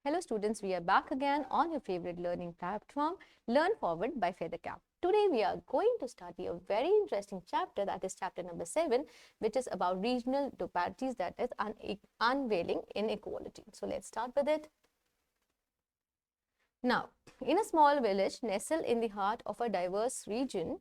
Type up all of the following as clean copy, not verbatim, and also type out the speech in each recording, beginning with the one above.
Hello students, we are back again on your favorite learning platform, Learn Forward by Feathercap. Today we are going to study a very interesting chapter, that is chapter number 7, which is about regional disparities, that is unveiling inequality. So let's start with it. Now, in a small village nestled in the heart of a diverse region,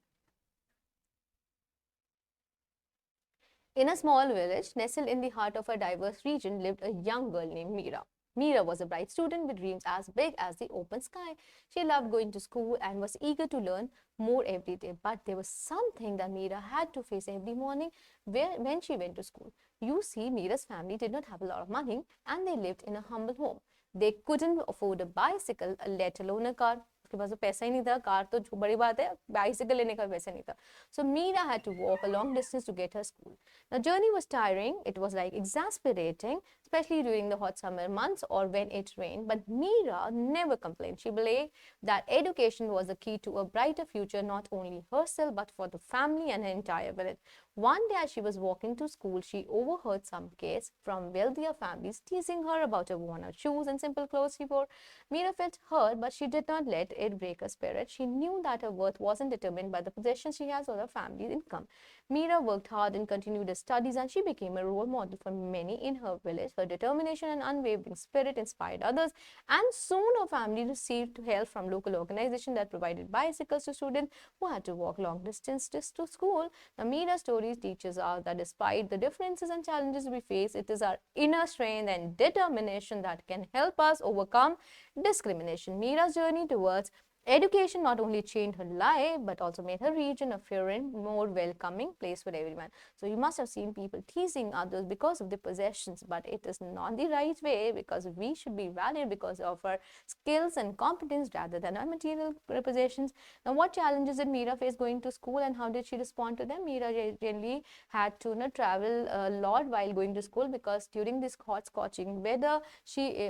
lived a young girl named Meera. Meera was a bright student with dreams as big as the open sky. She loved going to school and was eager to learn more every day. But there was something that Meera had to face every morning when she went to school. You see, Meera's family did not have a lot of money and they lived in a humble home. They couldn't afford a bicycle, let alone a car. उसके पास तो पैसा ही नहीं था, car तो बड़ी बात है, bicycle लेने का पैसा नहीं था. So Meera had to walk a long distance to get her school. The journey was tiring, it was like exasperating, especially during the hot summer months or when it rained. But Meera never complained. She believed that education was the key to a brighter future, not only herself but for the family and her entire village. One day as she was walking to school, she overheard some kids from wealthier families teasing her about her worn-out shoes and simple clothes she wore. Meera felt hurt, but she did not let it break her spirit. She knew that her worth wasn't determined by the possessions she has or her family's income. Meera worked hard and continued her studies, and she became a role model for many in her village. Her determination and unwavering spirit inspired others, and soon her family received help from local organizations that provided bicycles to students who had to walk long distances to school. Now, Meera's stories teaches us that despite the differences and challenges we face, it is our inner strength and determination that can help us overcome discrimination. Meera's journey towards education not only changed her life but also made her region a fairer and more welcoming place for everyone. So you must have seen people teasing others because of their possessions, but it is not the right way, because we should be valued because of our skills and competence rather than our material possessions. Now, what challenges did Meera face going to school and how did she respond to them? Meera generally had to travel a lot while going to school, because during this hot scorching weather,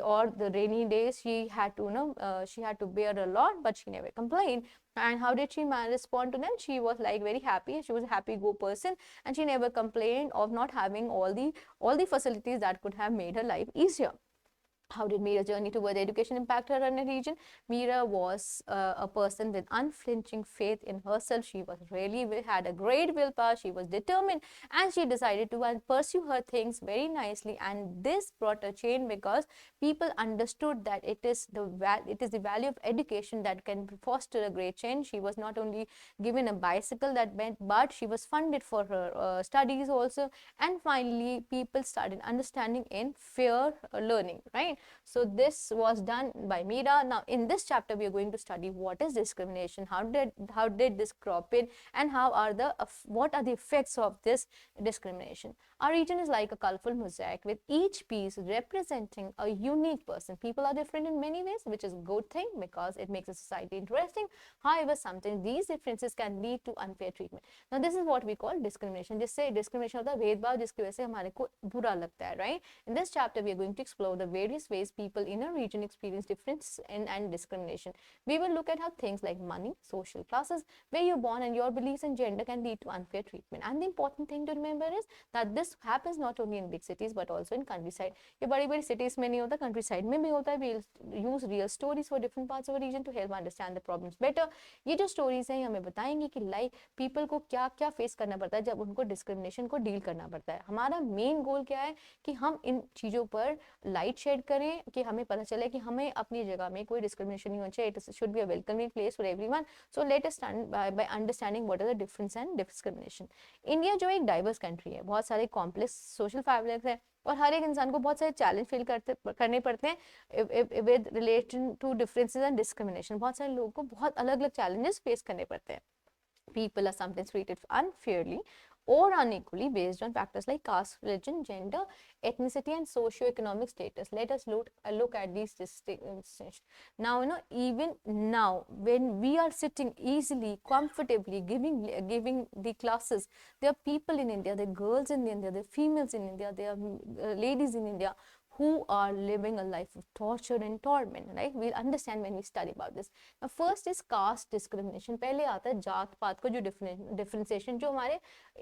or the rainy days, she had to bear a lot, but she never complained. And how did she respond to them? She was like very happy. She was a happy go person, and she never complained of not having all the facilities that could have made her life easier. How did Meera's journey towards education impact her in a region? Meera was a person with unflinching faith in herself. She was had a great willpower. She was determined, and she decided to pursue her things very nicely. And this brought a change, because people understood that it is the value of education that can foster a great change. She was not only given a bicycle that went, but she was funded for her studies also. And finally, people started understanding in fair learning, right? So this was done by Meera. Now in this chapter we are going to study what is discrimination, how did this crop in, and what are the effects of this discrimination. Our region is like a colorful mosaic with each piece representing a unique person. People are different in many ways, which is a good thing because it makes a society interesting. However, sometimes these differences can lead to unfair treatment. Now this is what we call discrimination. जिससे discrimination होता है भेदभाव, जिसकी वजह से हमारे को बुरा लगता है, right? In this chapter we are going to explore the various ways people in a region experience difference and discrimination. We will look at how things like money, social classes, where you're born, and your beliefs and gender can lead to unfair treatment. And the important thing to remember is that this happens not only in big cities but also in countryside. ये बड़ी-बड़ी cities में नहीं होता, countryside में भी होता है. We'll use real stories for different parts of a region to help understand the problems better. ये जो stories हैं हमें बताएंगी कि लाइक people को क्या-क्या face करना पड़ता है जब उनको discrimination को deal करना पड़ता है. हमारा main goal क्या है कि हम इन चीज़ों पर light shed करें, कि हमें पता चले कि हमें अपनी जगह में कोई discrimination नहीं होना चाहिए. It should be a welcoming place for everyone. So let us start by understanding what are the difference and discrimination. India जो एक डाइवर्स कंट्री है, बहुत सारे कॉम्प्लेक्स सोशल फैब्रिक्स है, और हर एक इंसान को बहुत सारे चैलेंज फील करने पड़ते हैं with relation to differences and discrimination. बहुत सारे लोगों को बहुत अलग अलग चैलेंजेस फेस करने पड़ते हैं. People are sometimes treated unfairly or unequally based on factors like caste, religion, gender, ethnicity, and socio-economic status. Let us look at these distinctions. Now, even now, when we are sitting easily, comfortably, giving the classes, there are people in India, there are girls in India, there are females in India, there are ladies in India who are living a life of torture and torment, right? We'll understand when we study about this. Now, first is caste discrimination. पहले आता है जात पात का जो differentiation जो हमारे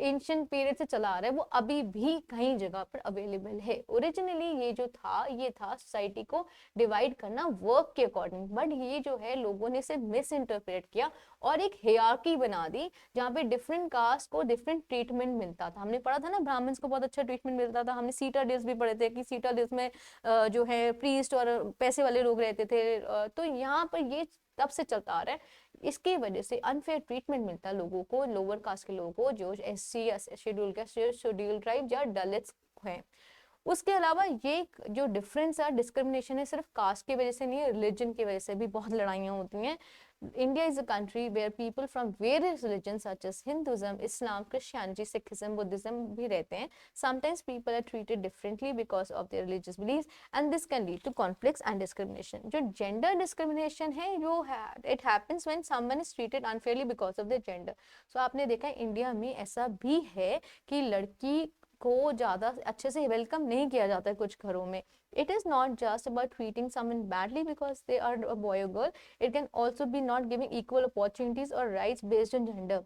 ancient period से चला आ रहा है, वो अभी भी कई जगह पर available है. Originally ये जो था, ये था society को divide करना work के according, but ये जो है लोगों ने इसे misinterpret किया और एक hierarchy बना दी जहाँ पे different caste को different treatment मिलता था. हमने पढ़ा था ना, ब्राह्मण्स को बहुत अच्छा ट्रीटमेंट मिलता था. हमने सीटा डेज भी पढ़े थे कि सीटा डेज में जो है प्रीस्ट और पैसे वाले लोग रहते थे. तो यहाँ पर ये तब से चलता आ रहा है. इसकी वजह से अनफेयर ट्रीटमेंट मिलता है लोगों को, लोअर कास्ट के लोगों को जो SC या शेड्यूल ट्राइब या दलित्स हैं. उसके अलावा ये जो डिफरेंस है, डिस्क्रिमिनेशन है, सिर्फ कास्ट की वजह से नहीं है, रिलीजन की वजह से भी बहुत लड़ाइयाँ होती हैं. India is a country where people from various religions such as Hinduism, Islam, Christianity, Sikhism, Buddhism भी रहते हैं. Sometimes people are treated differently because of their religious beliefs and this can lead to conflicts and discrimination. जो gender discrimination है, जो it happens when someone is treated unfairly because of their gender. So आपने देखा है India में ऐसा भी है कि लड़की को ज़्यादा अच्छे से वेलकम नहीं किया जाता है कुछ घरों में. It is not just about treating someone badly because they are a boy or girl. It can also be not giving equal opportunities or rights based on gender.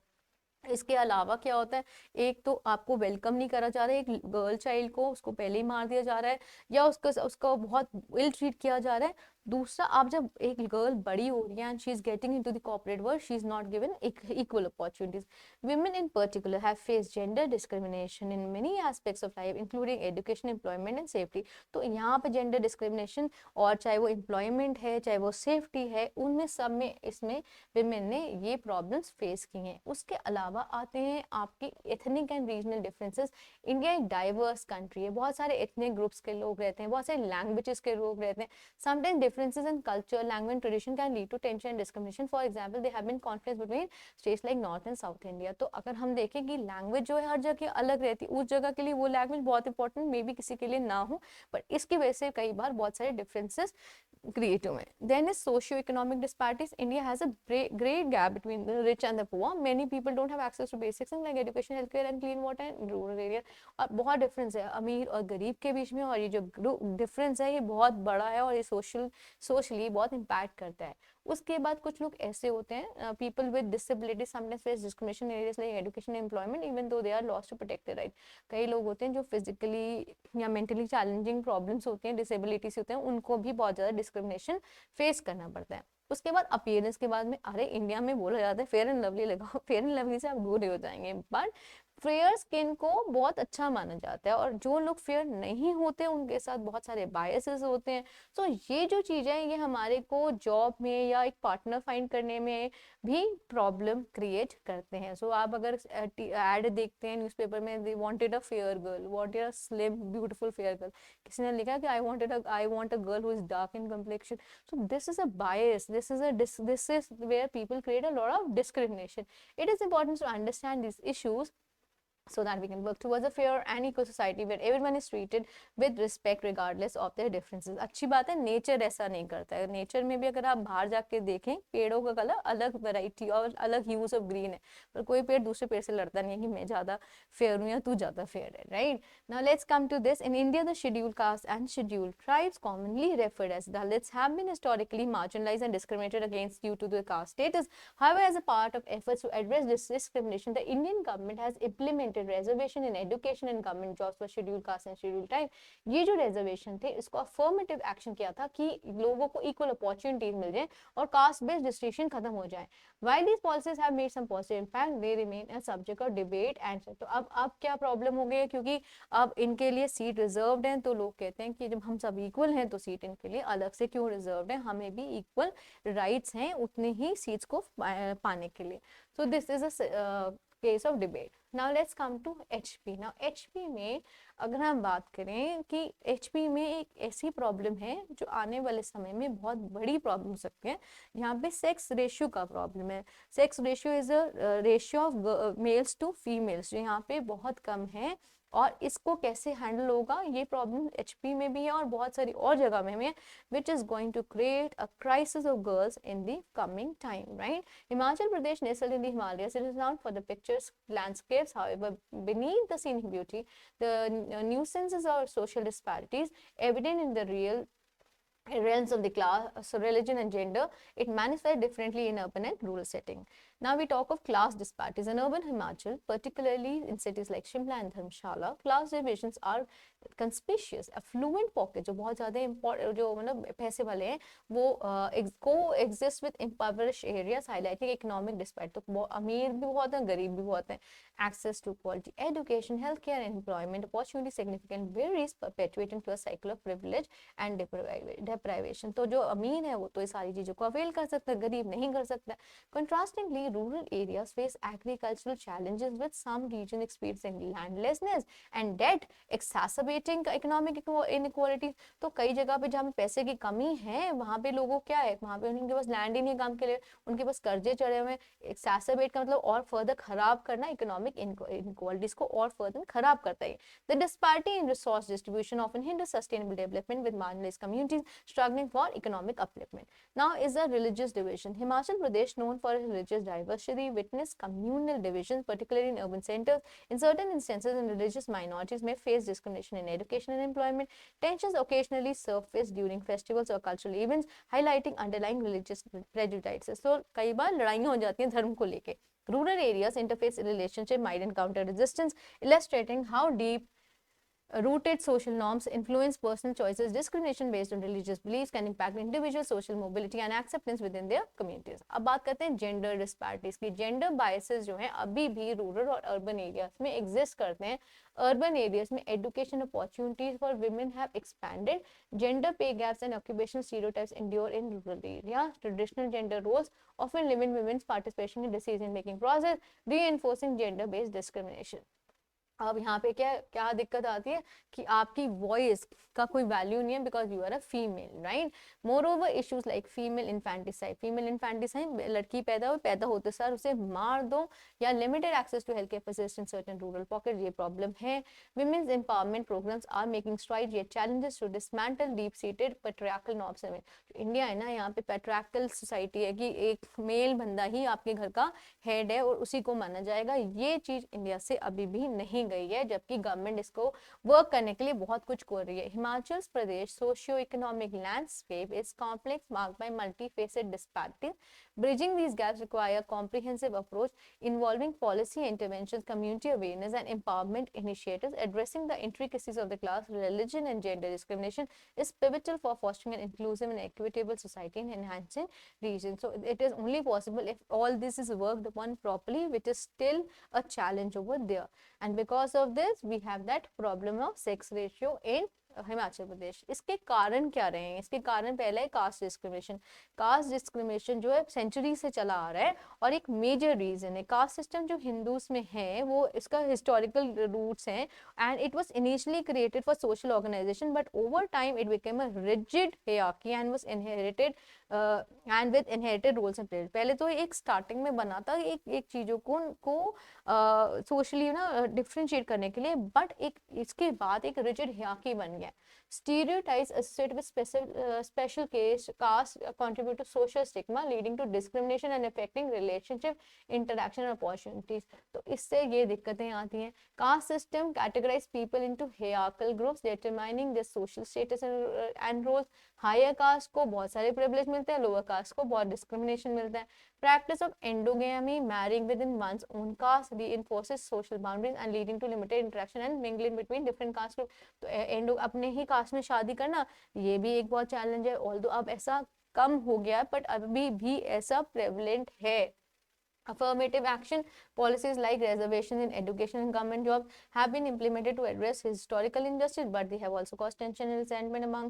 इसके अलावा क्या होता है, एक तो आपको वेलकम नहीं करा जा रहा है, एक गर्ल चाइल्ड को उसको पहले ही मार दिया जा रहा है या उसको बहुत इल ट्रीट किया जा रहा है. दूसरा, आप जब एक गर्ल बड़ी हो रही है and she is getting into the corporate world, she is not given equal opportunities. Women in particular have faced gender discrimination in many aspects of life, including education, employment and safety. तो यहाँ पे gender discrimination, और चाहे वो employment है, चाहे वो safety है, उनमें सब में इसमें women ने ये problems face की हैं. उसके अलावा आते हैं आपकी ethnic and regional differences. India एक diverse country है, बहुत सारे ethnic groups के लोग रहते हैं, बहुत सारे languages के लोग रहते हैं. Sometimes differences in culture, language and tradition can lead to tension and discrimination. For example, there have been conflicts between states like North and South India. तो अगर हम देखें कि लैंग्वेज जो है हर जगह अलग रहती है, उस जगह के लिए वो लैंग्वेज बहुत इंपॉर्टेंट मे बी किसी के लिए ना हो, पर इसकी वजह से कई बार बहुत सारे डिफरेंसेस क्रिएट हुए. Then is socio economic disparities. India has a great gap between the rich and the poor. Many people don't have access to basic things like education, health care and clean water in rural area. और बहुत difference है अमीर और गरीब के बीच में, और ये जो डिफरेंस है ये बहुत बड़ा है और ये सोशली बहुत इम्पैक्ट करता है. उसके बाद कुछ लोग ऐसे होते हैं, people with disability sometimes face discrimination in areas like education and employment even though they are lost to protect their right. कई लोग होते हैं जो फिजिकली या मेंटली चैलेंजिंग प्रॉब्लम्स होती हैं, डिसेबिलिटीज होते हैं, उनको भी बहुत ज़्यादा डिस्क्रिमिनेशन फेस करना पड़ता है. उसके बाद अपीयरेंस के बाद में, अरे इंडिया में बोला जाता है फेयर एंड लवली लगाओ, फेयर एंड लवली से आप गोरे हो जाएंगे, बट फेयर स्किन को बहुत अच्छा माना जाता है, और जो लोग फेयर नहीं होते उनके साथ बहुत सारे बायसेस होते हैं. तो ये जो चीज़ें हैं ये हमारे को जॉब में या एक पार्टनर फाइंड करने में भी प्रॉब्लम क्रिएट करते हैं. सो आप अगर एड देखते हैं न्यूज़पेपर में, they wanted a fair girl, wanted a slim beautiful fair girl, किसी ने लिखा कि I want a girl who is dark in complexion. So this is a bias, this is where people create a lot of discrimination. It is important to understand this issues so that we can work towards a fair and equal society where everyone is treated with respect regardless of their differences. अच्छी बात है, nature ऐसा नहीं करता है. Nature में भी अगर आप बाहर जाके देखें, पेड़ों का कलर अलग वैरायटी और अलग ह्यूज ऑफ ग्रीन है, पर कोई पेड़ दूसरे पेड़ से लड़ता नहीं है कि मैं ज़्यादा फेयर हूँ या तू ज़्यादा फेयर है, right. Now let's come to this. In India the scheduled caste and scheduled tribes commonly referred as Dalits have been historically marginalized and discriminated against due to their caste status. However, as a part of efforts to address this discrimination, the Indian government has implemented reservation in education and government jobs for scheduled caste and scheduled tribe. ये जो reservation थे इसको affirmative action किया था कि लोगों को equal opportunities मिल जाए और caste based distinction खत्म हो जाए. While these policies have made some positive impact, they remain a subject of debate and तो अब क्या प्रॉब्लम हो गई है, क्योंकि अब इनके लिए सीट रिजर्व्ड है, तो लोग कहते हैं कि जब हम सब इक्वल हैं तो सीट इनके लिए अलग से क्यों रिजर्व्ड है, हमें भी इक्वल राइट्स हैं उतने ही सीट्स को पाने के लिए. So this is a case of debate. Now let's come to HP. Now HP में अगर हम बात करें कि HP में एक ऐसी प्रॉब्लम है जो आने वाले समय में बहुत बड़ी प्रॉब्लम हो सकती है. यहाँ पे सेक्स रेशियो का प्रॉब्लम है. Sex ratio is a ratio of males to females जो यहाँ पे बहुत कम है और इसको कैसे हैंडल होगा, ये प्रॉब्लम एचपी में भी है और बहुत सारी और जगह में है, which is going to create a crisis of girls in the coming time, right? Himachal Pradesh, nestled in the Himalayas, it is known for the picturesque landscapes. However, beneath the scenic beauty, the nuisances or social disparities evident in the realms of the class, so religion and gender, it manifests differently in urban and rural setting. Now we talk of class disparities. In urban Himachal, particularly in cities like Shimla and Dharamshala, class divisions are conspicuous. Affluent pockets जो बहुत ज़्यादा जो मतलब पैसे वाले हैं वो co-exist with impoverished areas, highlighting economic disparity. तो अमीर भी बहुत हैं, गरीब भी बहुत हैं. Access to quality education, healthcare, and employment opportunity significant varies, perpetuating to a cycle of privilege and deprivation. तो जो अमीर है वो तो ये सारी चीज़ों को अवेल कर सकता है, गरीब नहीं कर सकता. Contrastingly, rural areas face agricultural challenges, with some regions experiencing landlessness and debt, exacerbating economic inequality. तो कई जगह पे जहाँ पैसे की कमी है वहाँ पे लोगों क्या है, वहाँ पे उनके पास लैंड ही नहीं काम के लिए, उनके पास कर्जे चढ़े हुए हैं. एक्सैसरबेट का मतलब और फर्दर खराब करना, इकोनॉमिक इनइक्वालिटीज को और फर्दर खराब करता है. The disparity in resource distribution often hinder sustainable development with marginalised communities struggling for economic upliftment. Now is the religious division. Himachal Pradesh, known for its religious diversity, witnessed communal divisions, particularly in urban centers. In certain instances, religious minorities may face discrimination in education and employment. Tensions occasionally surface during festivals or cultural events, highlighting underlying religious prejudices. So, कई बार लड़ाइयाँ हो जाती हैं धर्म को लेके. Rural areas interface relationship might encounter resistance, illustrating how deep rooted social norms influence personal choices. Discrimination based on religious beliefs can impact individual social mobility and acceptance within their communities. अब बात करते हैं gender disparities की. Gender biases जो हैं अभी भी rural और urban areas में exist करते हैं. Urban areas में education opportunities for women have expanded. Gender pay gaps and occupational stereotypes endure in rural areas. Traditional gender roles often limit women's participation in decision making process, reinforcing gender based discrimination. अब यहाँ पे क्या क्या दिक्कत आती है कि आपकी वॉइस का कोई वैल्यू नहीं है because you are a female, right. More over issues like female infanticide, लड़की पैदा होते सर उसे मार दो, या limited access to health care facilities in certain rural pocket, ये प्रॉब्लम है. Women's empowerment programmes are making stride, ये challenges to dismantle deep seated patriarchal norms. India है ना, यहाँ पे पैट्रियार्कल सोसाइटी है कि एक मेल बंदा ही आपके घर का हेड है और उसी को माना जाएगा. ये चीज इंडिया से अभी भी नहीं गई है, जबकि गवर्नमेंट इसको वर्क करने के लिए बहुत कुछ कर रही है. Himachal Pradesh socio economic landscape is complex, marked by multifaceted disparities. Bridging these gaps require a comprehensive approach involving policy interventions, community awareness, and empowerment initiatives. Addressing the intricacies of the class, religion, and gender discrimination is pivotal for fostering an inclusive and equitable society and enhancing regions. So it is only possible if all this is worked upon properly, which is still a challenge over there. And because of this, we have that problem of sex ratio in Himachal Pradesh. इसके कारण क्या रहे हैं? इसके कारण पहले है caste discrimination. Caste discrimination जो है सेंचुरी से चला आ रहा है और एक मेजर रीजन है. कास्ट सिस्टम जो हिंदूज में है वो इसका हिस्टोरिकल रूट्स हैं and it was initially created for social organisation, but over time it became a rigid hierarchy and was inherited and with inherited roles and players. पहले तो एक स्टार्टिंग में बना था एक चीजों को सोशली ना डिफरेंशिएट करने के लिए, बट एक इसके बाद एक रिजिड हियरार्की बन गया. Stereotypes associated with special case caste contribute to social stigma, leading to discrimination and affecting relationship, interaction and opportunities. तो इससे ये दिक्कतें आती हैं. Caste system categorize people into hierarchical groups, determining their social status and roles. Higher caste को बहुत सारे privilege मिलते हैं, lower caste को बहुत discrimination मिलता है. Practice of endogamy, marrying within one's own caste, reinforces social boundaries and leading to limited interaction and mingling between different caste groups. तो अपने ही कास्ट में शादी करना ये भी एक बहुत चैलेंज है. ऑल्दो अब ऐसा कम हो गया बट अभी भी ऐसा प्रेवलेंट है. Affirmative action policies like reservations in education and government jobs have been implemented to address historical injustice, but they have also caused tension and resentment among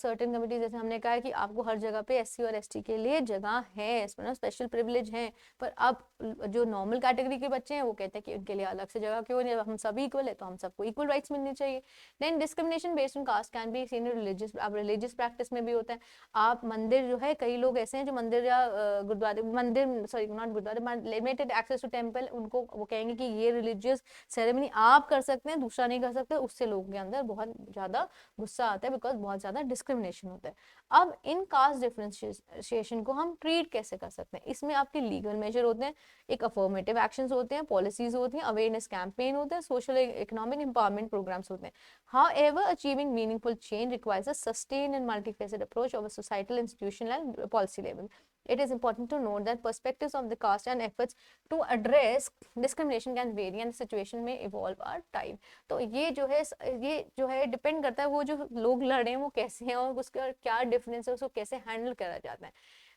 certain committees. जैसे हमने कहा है कि आपको हर जगह पे SC और ST के लिए जगह है, इसमें स्पेशल प्रिविलेज है, पर अब जो नॉर्मल कैटेगरी के बच्चे हैं वो कहते हैं कि उनके लिए अलग से जगह क्यों नहीं, हम सभी इक्वल है तो हम सबको इक्वल राइट्स मिलने चाहिए. Then discrimination based on caste can be seen in religious, अब रिलीजियस प्रैक्टिस में भी होता है. आप मंदिर जो है, कई लोग ऐसे हैं जो मंदिर या गुरुद्वारे, मंदिर सॉरी नॉट गुरुद्वारे, लिमिटेड एक्सेस टू टेम्पल, उनको वो कहेंगे कि ये रिलीजियस सेरेमनी आप कर सकते हैं, दूसरा नहीं कर सकते, उससे लोगों के अंदर बहुत ज्यादा गुस्सा आता है, बिकॉज बहुत ज्यादा डिस्क्रिमिनेशन होता है। अब इन कास्ट डिफरेंशिएशन को हम ट्रीट कैसे कर सकते हैं? इसमें आपके लीगल मेजर होते हैं, एक अफर्मेटिव एक्शंस होते हैं, पॉलिसीज होती हैं, अवेयरनेस कैंपेन होते हैं, सोशल इकोनॉमिक एम्पावरमेंट प्रोग्राम्स होते हैं। However, achieving meaningful change requires a sustained and multifaceted approach of a societal, institutional, and policy level. It is important to note that perspectives of the caste and efforts to address discrimination can vary and the situation may evolve over time. तो ये जो है depend करता है वो जो लोग लड़ रहे हैं वो कैसे हैं और उसका क्या डिफरेंस है, उसको कैसे हैंडल करा जाता है।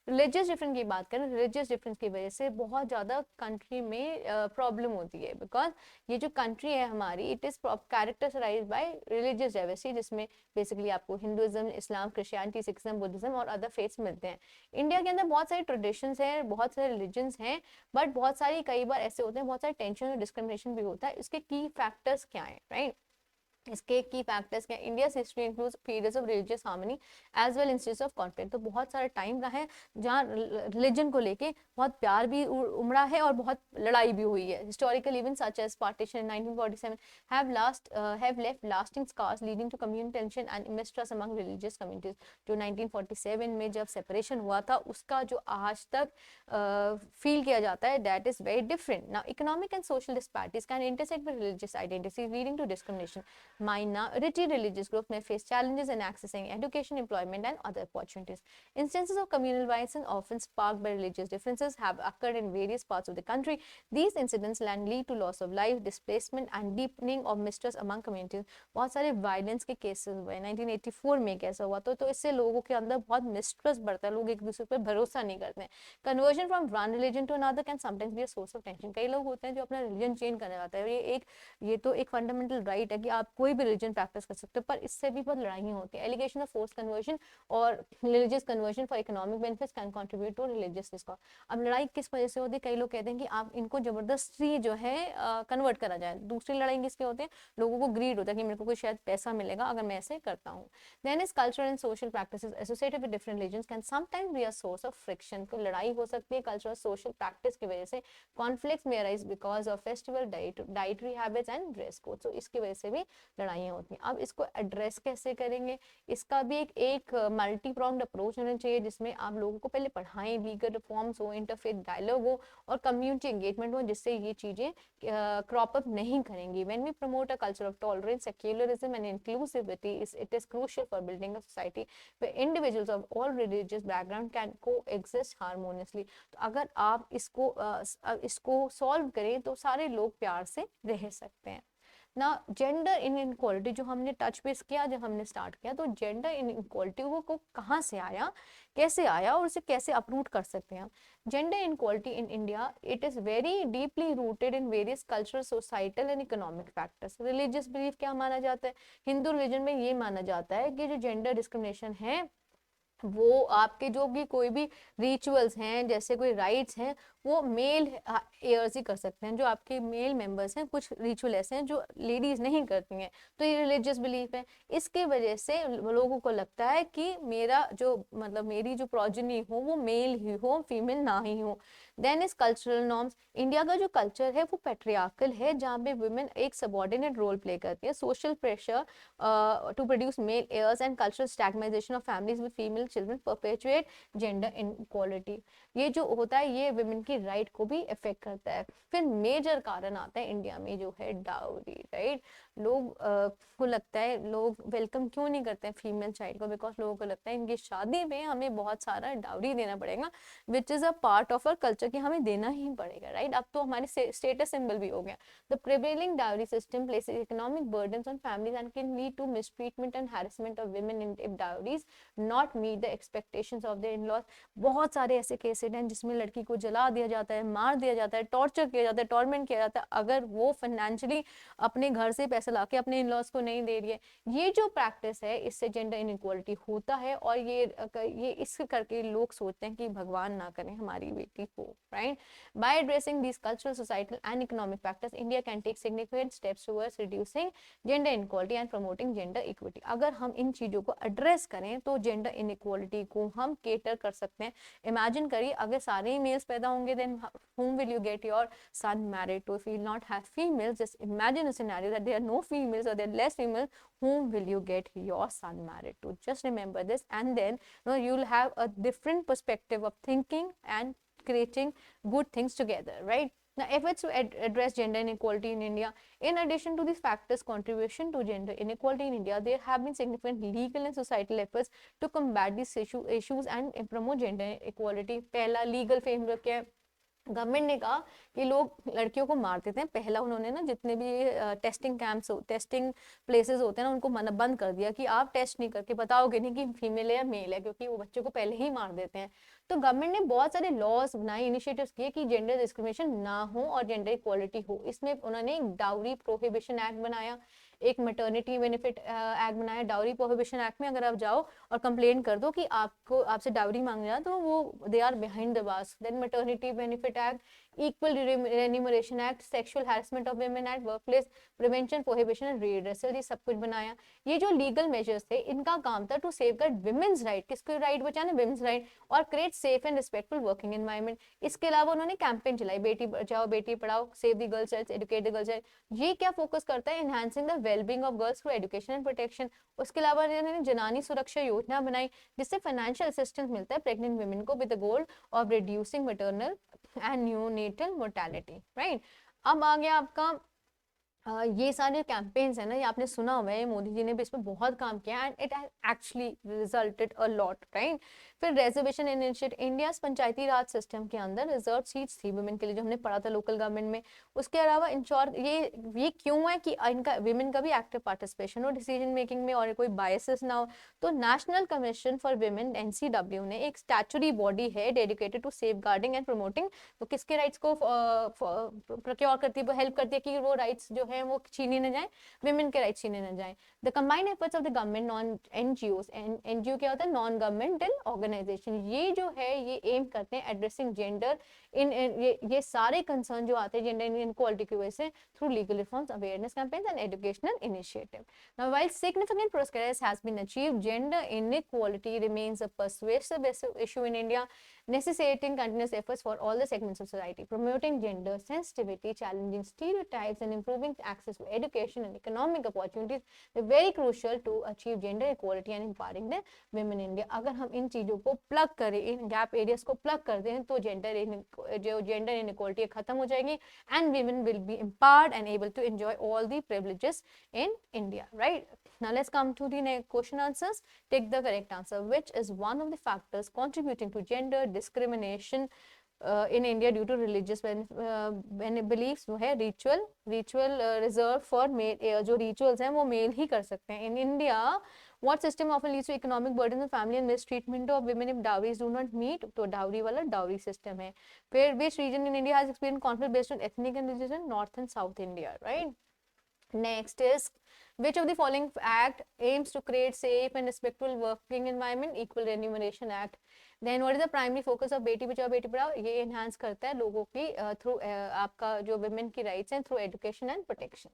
रिलीजियस डिफरेंस की बात करें, रिलीजियस डिफरेंस की वजह से बहुत ज़्यादा कंट्री में प्रॉब्लम होती है, बिकॉज ये जो कंट्री है हमारी, it is characterize by religious diversity, जिसमें बेसिकली आपको Hinduism, Islam, Christianity, Sikhism, Buddhism और अदर फेथ्स मिलते हैं। इंडिया के अंदर बहुत सारे ट्रेडिशंस हैं, बहुत सारे रिलीजन्स हैं, बट बहुत सारी कई बार ऐसे होते हैं, बहुत सारे टेंशन और डिस्क्रिमिनेशन भी होता है। इसके की फैक्टर्स क्या हैं, राइट? इसके की फैक्टर्स क्या? India's history includes periods of religious harmony as well instance of conflict. तो बहुत सारा टाइम रहा है जहाँ रिलीजन को लेके बहुत प्यार भी उमड़ा है और बहुत लड़ाई भी हुई है। Historical events such as partition in 1947 have left lasting scars leading to community tension and mistrust among religious communities। जो 1947 में जब सेपरेशन हुआ था उसका जो आज तक फील किया जाता है, that is very different। Now economic and social disparities can intersect with religious identities leading to discrimination। Minority religious groups may face challenges in accessing education, employment, and other opportunities। Instances of communal violence often sparked by religious differences have occurred in various parts of the country। These incidents can lead to loss of life, displacement, and deepening of mistrust among communities। बहुत सारे violence के cases हुए 1984 में, कैसा हुआ तो इससे लोगों के अंदर बहुत मिस्ट्रस्ट बढ़ता है, लोग एक दूसरे पर भरोसा नहीं करते हैं। Conversion from one religion to another can sometimes be a source of tension. कई लोग होते हैं जो अपना रिलीजन चेंज करने जाते हैं, ये तो एक फंडामेंटल राइट है कि आप कोई भी रिलीजन प्रैक्टिस कर सकते हो, पर इससे भी बहुत लड़ाइयाँ होती है। एलिगेशन ऑफ फोर्स कन्वर्जन और religious conversion for economic benefits can contribute to religious discord. अब लड़ाई किस वजह से होती है? कई लोग कहते हैं कि आप इनको जबरदस्ती जो है कन्वर्ट करा जाए। दूसरी लड़ाई किसके होते हैं? लोगों को ग्रीड होता है कि मेरे को कोई शायद पैसा मिलेगा अगर मैं ऐसे करता हूँ। Then is cultural and social practices associated with different religions can sometimes be a source of friction. तो लड़ाई हो सकती है कल्चरल सोशल प्रैक्टिस की वजह से। कॉन्फ्लिक्ट्स में arise because of festival, dietary habits and dress code. तो इसकी वजह से भी लड़ाइयाँ होती हैं। अब इसको एड्रेस कैसे करेंगे? इसका भी एक मल्टी प्रॉन्ग्ड अप्रोच होना चाहिए, जिसमें आप लोगों को पहले पढ़ाएं, लीगल रिफॉर्म्स हो, इंटरफेथ डायलॉग हो और कम्युनिटी एंगेजमेंट हो, जिससे ये चीजें क्रॉप अप नहीं करेंगी। When we promote a culture of tolerance, secularism and inclusivity, it is crucial for building a society where individuals of all religious background can coexist harmoniously. तो अगर आप इसको सॉल्व करें तो सारे लोग प्यार से रह सकते हैं ना। जेंडर इनइक्वालिटी जो हमने टच बेस किया, जब हमने स्टार्ट किया, तो जेंडर इनइक्वालिटी को कहाँ से आया, कैसे आया और उसे कैसे अपरूट कर सकते हैं हम? Gender inequality in India, it is very deeply rooted in various cultural, societal and economic factors. Religious belief क्या माना जाता है? हिंदू रिलीजन में ये माना जाता है कि जो जेंडर डिस्क्रिमिनेशन है वो आपके जो भी कोई भी रिचुअल्स हैं, जैसे कोई राइट्स हैं, वो मेल एयर्स ही कर सकते हैं। जो आपके मेल मेंबर्स हैं, कुछ रिचुअल ऐसे हैं जो लेडीज नहीं करती हैं, तो ये रिलीजियस बिलीफ है। इसके वजह से लोगों को लगता है कि मेरा जो मेरी जो प्रोजेनी हो वो मेल ही हो, फीमेल ना ही हो। Then is cultural norms. India का जो कल्चर है वो पैट्रियार्कल है, जहाँ पे वुमेन एक सबऑर्डिनेट रोल प्ले करती है। Social pressure to produce male heirs and cultural stigmatisation of families with female children perpetuate gender inequality. ये जो होता है ये वुमेन की राइट को भी इफेक्ट करता है। फिर मेजर कारण आता है इंडिया में जो है डाउरी, राइट? लोग को लगता है, लोग वेलकम क्यों नहीं करते हैं फीमेल चाइल्ड को? बिकॉज लोगों को लगता है इनकी शादी में हमें बहुत सारा डाउरी देना पड़ेगा, which is a part of our culture, कि हमें देना ही पड़ेगा, राइट? अब तो हमारे स्टेटस सिंबल भी हो गया। The prevailing dowry system places economic burdens on families and can lead to mistreatment and harassment of women if dowries not meet the expectations of their in-laws. बहुत सारे ऐसे केसेस हैं जिसमें लड़की को जला दिया जाता है, मार दिया जाता है, टॉर्चर किया जाता है, टॉर्मेंट किया जाता है, अगर वो फाइनेंशियली अपने घर से पैसा लाके अपने इन-लॉज को नहीं दे रही है। ये जो प्रैक्टिस है, इससे जेंडर इनइक्वालिटी होता है, और ये इस करके लोग सोचते हैं कि भगवान ना करें हमारी बेटी को, right? By addressing this cultural, societal and economic factors, India can take significant steps towards reducing gender inequality and promoting gender equity. अगर हम इन चीजों को एड्रेस करें तो जेंडर इनइक्वालिटी इनइक्वालिटी को हम केटर कर सकते हैं। इमेजिन करिए अगर सारे ही मेल्स पैदा होंगे then whom will you get your son married to? If you will not have females, just imagine a scenario that there are no females or there are less females, whom will you get your son married to? Just remember this, and then you'll have a different perspective of thinking and creating good things together, right? Now, efforts to address gender inequality in India. In addition to these factors' contribution to gender inequality in India, there have been significant legal and societal efforts to combat these issues and promote gender equality. पहला legal framework है, government ने कहा कि लोग लड़कियों को मार देते हैं। पहला उन्होंने ना जितने भी टेस्टिंग कैंप्स टेस्टिंग प्लेसेस होते हैं ना उनको बंद कर दिया कि आप टेस्ट नहीं करके बताओगे नहीं कि फीमेल है या मेल है, क्योंकि वो बच्चों को पहले ही मार देते हैं। तो गवर्नमेंट ने बहुत सारे लॉज बनाए, इनिशिएटिव्स किए कि जेंडर डिस्क्रिमिनेशन ना हो और जेंडर इक्वालिटी हो। इसमें उन्होंने एक डाउरी प्रोहिबिशन एक्ट बनाया, एक मैटरनिटी बेनिफिट एक्ट बनाया। डाउरी प्रोहिबिशन एक्ट में अगर आप जाओ और कंप्लेन कर दो कि आपसे डाउरी मांग रहा तो वो they are behind the bars. Then maternity benefit act, equal remuneration act, sexual harassment of women at workplace, prevention prohibition and redressal, ये सब कुछ बनाया। ये जो लीगल मेजर्स थे इनका काम था टू सेफगार्ड विमेन्स राइट, किसके राइट बचाना, विमेन्स राइट, और create safe and respectful working environment. इसके अलावा उन्होंने कैंपेन चलाई, बेटी बचाओ बेटी पढ़ाओ, save the girl child, educate the girl child. ये क्या फोकस करता है, enhancing the wellbeing of girls through education and protection. उसके अलावा उन्होंने जनानी सुरक्षा योजना बनाई जिससे फाइनेंशियल असिस्टेंस मिलता है प्रेग्नेंट वुमेन को with the goal of reducing maternal and neonatal mortality, right. अब आ गया आपका ये सारे कैंपेन्स है ना, ये आपने सुना हुआ है, मोदी जी ने भी इस पर बहुत काम किया and it actually resulted a lot, right. फिर रिजर्वेशन इनिशिएटिव, इंडिया पंचायती राज सिस्टम के अंदर रिजर्व सीट्स थी वुमेन के लिए, जो हमने पढ़ा था लोकल गवर्नमेंट में। उसके अलावा इंश्योर ये क्यों है कि इनका वुमेन का भी एक्टिव पार्टिसिपेशन हो डिसीजन मेकिंग में और कोई बायसेस ना हो। तो national commission for women NCW ने एक स्टैट्यूटरी बॉडी है dedicated to safeguarding and promoting, तो किसके राइट्स को प्रोक्योर करती है, हेल्प करती है कि वो राइट्स जो है वो छीने न जाए, विमेन के राइट्स छीने न जाए। The combined efforts of the government non NGOs, NGO क्या होता है, नॉन गवर्नमेंटल ऑर्गेनाइजेशन, ये जो है ये एम करते हैं एड्रेसिंग जेंडर इन ये सारे कंसर्न जो आते हैं जेंडर इनइक्वालिटी की वजह से through legal reforms, awareness campaigns and educational initiative. Now while significant progress has been achieved, gender inequality remains a pervasive issue in India, necessitating continuous efforts for all the segments of society. Promoting gender sensitivity, challenging stereotypes, and improving access to education and economic opportunities are very crucial to achieve gender equality and empowering the women in India. अगर हम इन चीज़ों को plug करें, इन gap areas को plug कर दें तो gender inequality खत्म हो जाएगी and women will be empowered and able to enjoy all the privileges in India, right? Now let's come to the question answers. Take the correct answer. Which is one of the factors contributing to gender discrimination in India due to religious beliefs? वो है ritual reserved for male, जो rituals हैं वो male ही कर सकते हैं. In India, what system often leads to economic burdens of family and mistreatment of women if dowries do not meet? तो dowry वाला dowry system है. फिर which region in India has experienced conflict based on ethnic and religion? North and South India, right? Next is, which of the following act aims to create safe and respectful working environment? Equal Remuneration Act. Then what is the primary focus of बेटी बचाओ बेटी पढ़ाओ? ये enhance करता है लोगों की through आपका जो women की rights हैं through education and protection.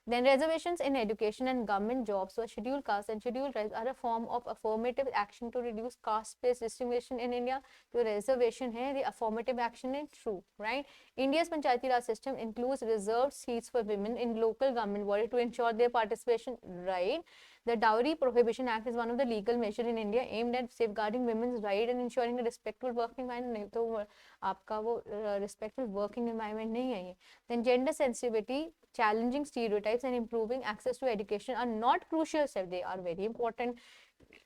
Then reservations in education and government jobs for scheduled castes and scheduled tribes are a form of affirmative action to reduce caste-based discrimination in India. जो reservation है, the affirmative action is true, right? India's Panchayati Raj system includes reserved seats for women in local government body to ensure their participation, right? The Dowry Prohibition Act is one of the legal measures in India aimed at safeguarding women's right and ensuring a respectful working environment. नहीं तो आपका वो respectful working environment नहीं है ये. Then gender sensitivity, challenging stereotypes and improving access to education are not crucial, so they are very important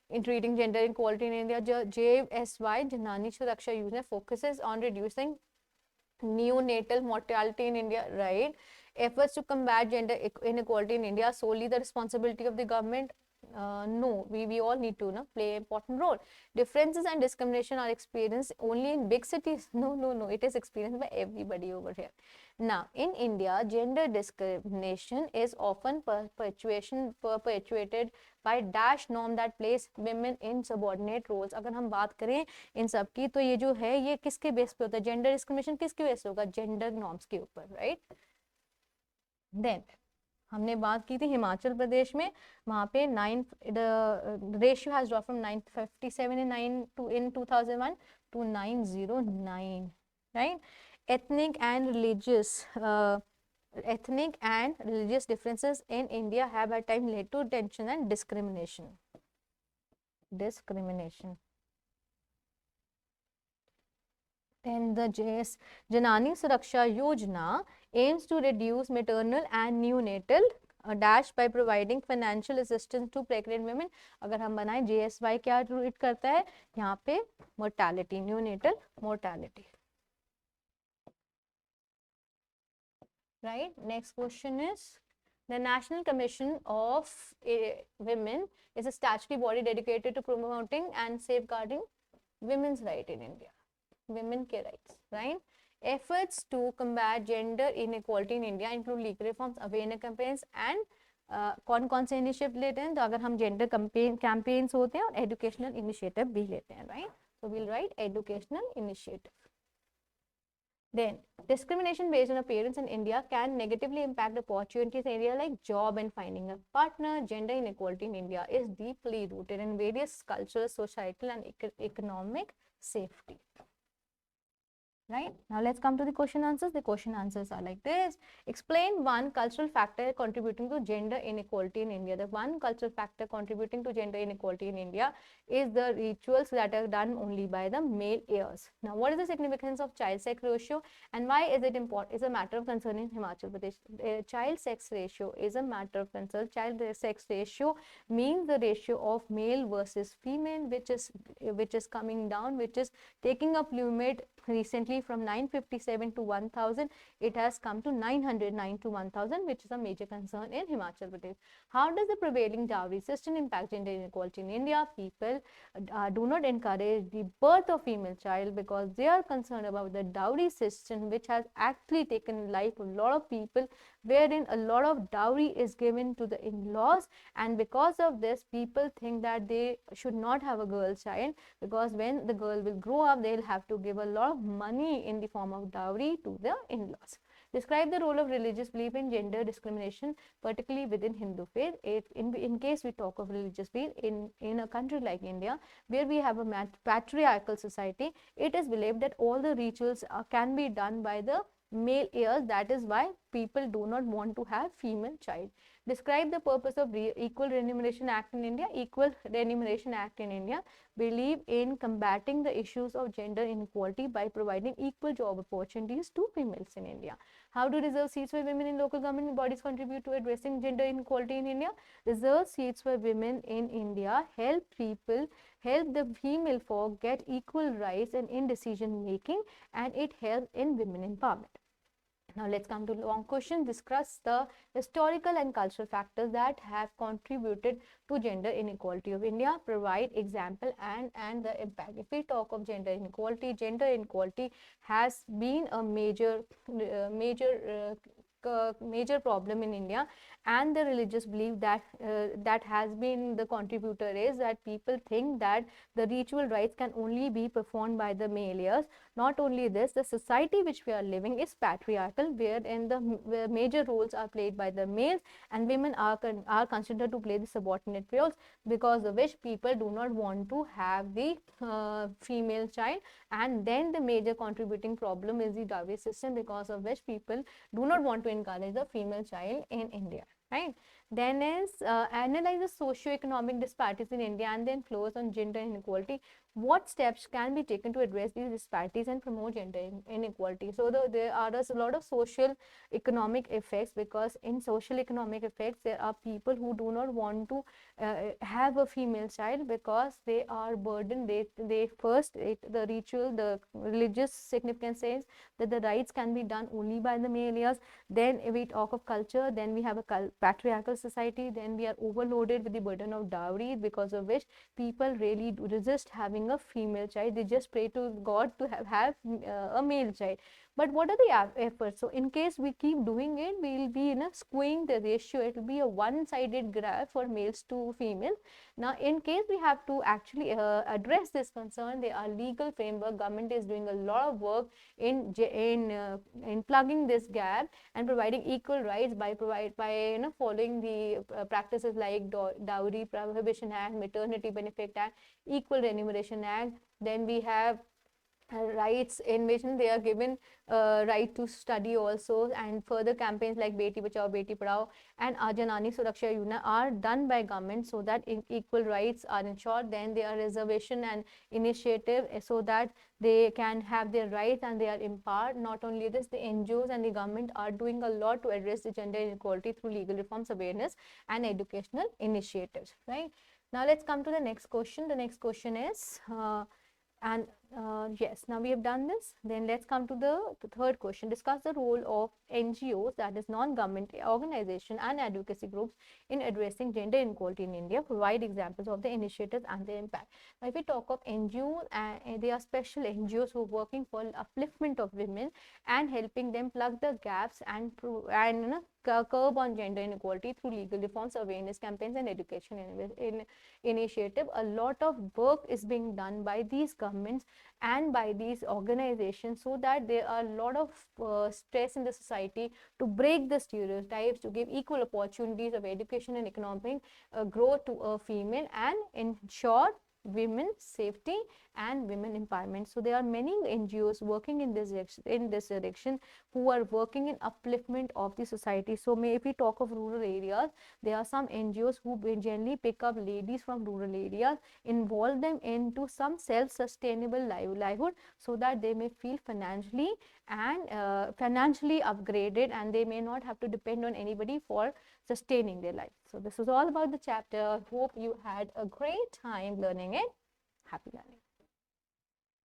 in treating gender inequality in India. JSY, Janani Suraksha Yojana, focuses on reducing neonatal mortality in India, right? Efforts to combat gender inequality in India are solely the responsibility of the government? No, we all need to play an important role. Differences and discrimination are experienced only in big cities? No, it is experienced by everybody over here. Now, in India, gender discrimination is often perpetuated by dash norm that place women in subordinate roles. अगर हम बात करें इन सब की तो ये जो है ये किसके बेस पे होता है? जेंडर डिस्क्रिमिनेशन किसके बेस पे होगा? जेंडर नॉर्म्स के ऊपर, राइट? Then हमने बात की थी हिमाचल प्रदेश में, वहाँ पे 9 the ratio has dropped from 957 in 2001 to 909, right? Ethnic and religious differences in India have at times led to tension and discrimination. Then the Janani Suraksha Yojana aims to reduce maternal and neonatal dash by providing financial assistance to pregnant women. अगर हम बनाएं JSY क्या read करता है यहाँ पे mortality, neonatal mortality. Right. Next question is, the National Commission of Women is a statutory body dedicated to promoting and safeguarding women's rights in India. Women के rights, right? Efforts to combat gender inequality in India include legal reforms, awareness campaigns and कौन से initiative लेते हैं? तो अगर हम gender campaigns होते हैं और एजुकेशनल इनिशिएटिव भी लेते हैं, right? So we'll write educational initiative. Then, discrimination based on appearance in India can negatively impact opportunities in areas like job and finding a partner. Gender inequality in India is deeply rooted in various cultural, societal, and economic safety. Right? Now let's come to the question answers. The question answers are like this. Explain one cultural factor contributing to gender inequality in India. The one cultural factor contributing to gender inequality in India is the rituals that are done only by the male heirs. Now, what is the significance of child sex ratio and why is it important? Is a matter of concern in Himachal Pradesh. Child sex ratio is a matter of concern. Child sex ratio means the ratio of male versus female, which is coming down, which is taking a plummet recently from 957 to 1000. It has come to 909 to 1000, which is a major concern in Himachal Pradesh. How does the prevailing dowry system impact gender inequality in India? People do not encourage the birth of female child because they are concerned about the dowry system, which has actually taken life of a lot of people, wherein a lot of dowry is given to the in-laws, and because of this people think that they should not have a girl child because when the girl will grow up they'll have to give a lot of money in the form of dowry to the in-laws. Describe the role of religious belief in gender discrimination, particularly within Hindu faith. In case we talk of religious belief in a country like India, where we have a patriarchal society, it is believed that all the rituals can be done by the male heirs. That is why people do not want to have female child. Describe the purpose of Equal Remuneration Act in India. Equal Remuneration Act in India believe in combating the issues of gender inequality by providing equal job opportunities to females in India. How do reserved seats for women in local government bodies contribute to addressing gender inequality in India? Reserved seats for women in India help the female folk get equal rights in decision making, and it helps in women empowerment. Now let's come to long question. Discuss the historical and cultural factors that have contributed to gender inequality of India. Provide example and the impact. If we talk of gender inequality has been a major problem in India, and the religious belief that has been the contributor is that people think that the ritual rites can only be performed by the male heirs. Not only this, the society which we are living is patriarchal, wherein the major roles are played by the males and women are considered to play the subordinate roles, because of which people do not want to have the female child. And then the major contributing problem is the dowry system, because of which people do not want to encourage the female child in India, right? Then is analyze the socio-economic disparities in India and then influence on gender inequality. What steps can be taken to address these disparities and promote gender inequality? So there are a lot of social economic effects, because in social economic effects there are people who do not want to have a female child because they are burdened. The ritual, the religious significance says that the rites can be done only by the male heirs. Then if we talk of culture, then we have a patriarchal society, then we are overloaded with the burden of dowry, because of which people really do resist having having a female child. They just pray to God to have a male child. But what are the efforts? So in case we keep doing it, we will be skewing the ratio. It will be a one-sided graph for males to females. Now, in case we have to actually address this concern, there are legal framework. Government is doing a lot of work in plugging this gap and providing equal rights by following the practices like Dowry Prohibition Act, Maternity Benefit Act, Equal Remuneration Act. Then we have rights in which they are given right to study also, and further campaigns like Beti Bachao Beti Padhao and Janani Suraksha Yojana are done by government so that equal rights are ensured. Then there are reservation and initiative so that they can have their rights and they are empowered. Not only this, the NGOs and the government are doing a lot to address the gender inequality through legal reforms, awareness and educational initiatives, right? Now let's come to the next question. The next question is yes, now we have done this. Then let's come to the third question. Discuss the role of NGOs, that is non-government organization and advocacy groups, in addressing gender inequality in India. Provide examples of the initiatives and their impact. Now, if we talk of NGOs, they are special NGOs who are working for upliftment of women and helping them plug the gaps and curb on gender inequality through legal reforms, awareness campaigns, and education initiative. A lot of work is being done by these governments and by these organizations so that there are a lot of stress in the society to break the stereotypes, to give equal opportunities of education and economic growth to a female and ensure women's safety and women empowerment. So there are many NGOs working in this direction who are working in upliftment of the society. So if we talk of rural areas, there are some NGOs who generally pick up ladies from rural areas, involve them into some self-sustainable livelihood so that they may feel financially upgraded and they may not have to depend on anybody for sustaining their life. So this is all about the chapter. Hope you had a great time learning it. Happy learning.